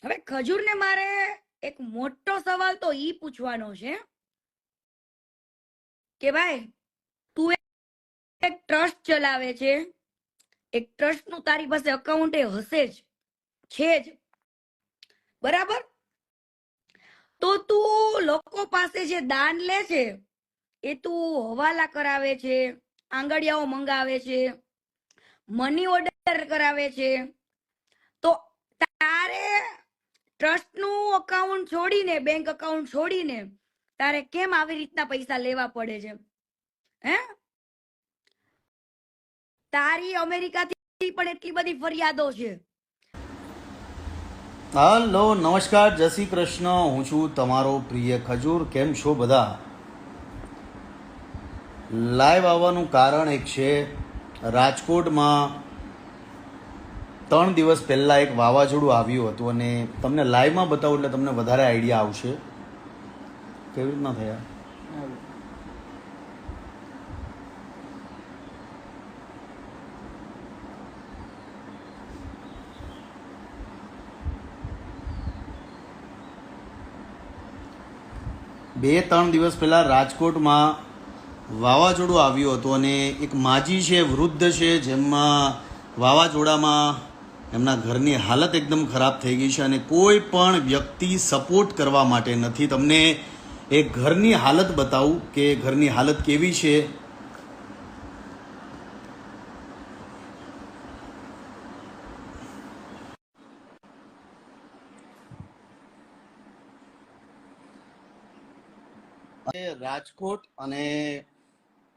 હવે ખજૂરને મારે એક મોટો સવાલ તો ઈ પૂછવાનો છે કે ભાઈ તું એક ટ્રસ્ટ ચલાવે છે, એક ટ્રસ્ટ નું તારી પાસે અકાઉન્ટ હશે જ, છે જ, બરાબર? તો તું લોકો પાસે જે દાન લે છે એ તું હવાલા કરાવે છે, આંગળિયાઓ મંગાવે છે, મની ઓર્ડર કરાવે છે, તો તારે ટ્રસ્ટ નું અકાઉન્ટ છોડીને, બેંક અકાઉન્ટ છોડીને તારે કેમ આવી રીતના પૈસા લેવા પડે છે? હે? તારી અમેરિકાથી પણ એટલી બધી ફરિયાદો છે. હલો, નમસ્કાર, જય શ્રી કૃષ્ણ. હું છું તમારો પ્રિય ખજૂર. કેમ છો બધા? લાઈવ આવવાનું કારણ એક છે. રાજકોટમાં 3 દિવસ પહેલાં એક વાવાઝોડું આવ્યું હતું અને તમને લાઈવમાં બતાવું એટલે તમને વધારે આઈડિયા આવશે કેવી રીતના થયા. બે 3 દિવસ પહેલાં રાજકોટમાં વાવાઝોડું આવ્યું હતું અને એક માજી છે, વૃદ્ધ છે, જેમાં વાવાઝોડામાં એમના ઘરની હાલત એકદમ ખરાબ થઈ ગઈ છે અને કોઈ પણ વ્યક્તિ સપોર્ટ કરવા માટે નથી. તમને એ ઘરની હાલત બતાવું કે ઘરની હાલત કેવી છે. રાજકોટ અને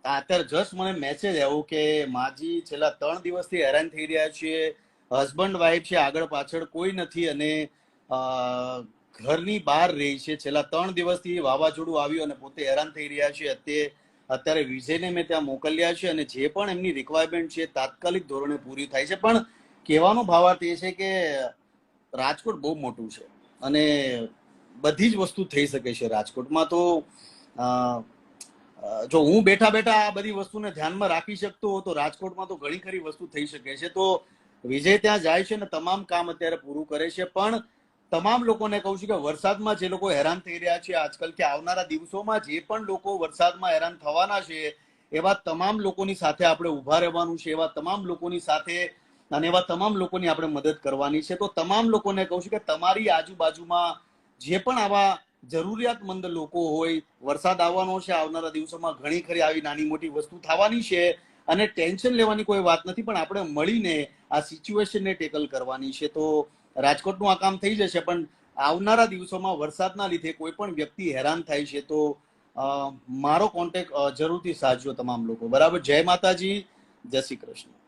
અત્યારે જસ્ટ મને મેસેજ આવ્યો કે માજી છેલ્લા 3 દિવસથી હેરાન થઈ રહ્યા છીએ. હસબન્ડ વાઈફ છે, આગળ પાછળ કોઈ નથી અને ઘરની બહાર રહી છે. છેલ્લા 3 દિવસથી વાવાઝોડું આવ્યું અને પોતે હેરાન થઈ રહ્યા છે. અત્યારે વિજયને મેં ત્યાં મોકલ્યા છે અને જે પણ એમની રિક્વાયરમેન્ટ છે તાત્કાલિક ધોરણે પૂરી થાય છે. પણ કહેવાનો ભાવાર્થ એ છે કે રાજકોટ બહુ મોટું છે અને બધી જ વસ્તુ થઈ શકે છે રાજકોટમાં. તો જો હું બેઠા બેઠા આ બધી વસ્તુને ધ્યાનમાં રાખી શકતો હો તો રાજકોટમાં તો ઘણી ખરી વસ્તુ થઈ શકે છે. તો વિજય ત્યાં જાય છે ને તમામ કામ અત્યારે પૂરું કરે છે. પણ તમામ લોકોને કહું છું કે વરસાદમાં જે લોકો હેરાન થઈ રહ્યા છે આજકાલ, કે આવનારા દિવસોમાં જે પણ લોકો વરસાદમાં હેરાન થવાના છે, એવા તમામ લોકોની સાથે આપણે ઊભા રહેવાનું છે. એવા તમામ લોકોની સાથે અને એવા તમામ લોકોની આપણે મદદ કરવાની છે. તો તમામ લોકોને કહું છું કે તમારી આજુબાજુમાં જે પણ આવા જરૂરિયાતમંદ લોકો હોય, વરસાદ આવવાનો છે, આવનારા દિવસોમાં ઘણી ખરી આવી નાની મોટી વસ્તુ થવાની છે અને ટેન્શન લેવાની કોઈ વાત નથી, પણ આપણે મળીને આ સિચ્યુએશનને ટેકલ કરવાની છે. તો રાજકોટનું આ કામ થઈ જશે, પણ આવનારા દિવસોમાં વરસાદના લીધે કોઈ પણ વ્યક્તિ હેરાન થાય છે તો મારો કોન્ટેક્ટ જરૂરથી સાચજો તમામ લોકો. બરાબર? જય માતાજી, જય શ્રી કૃષ્ણ.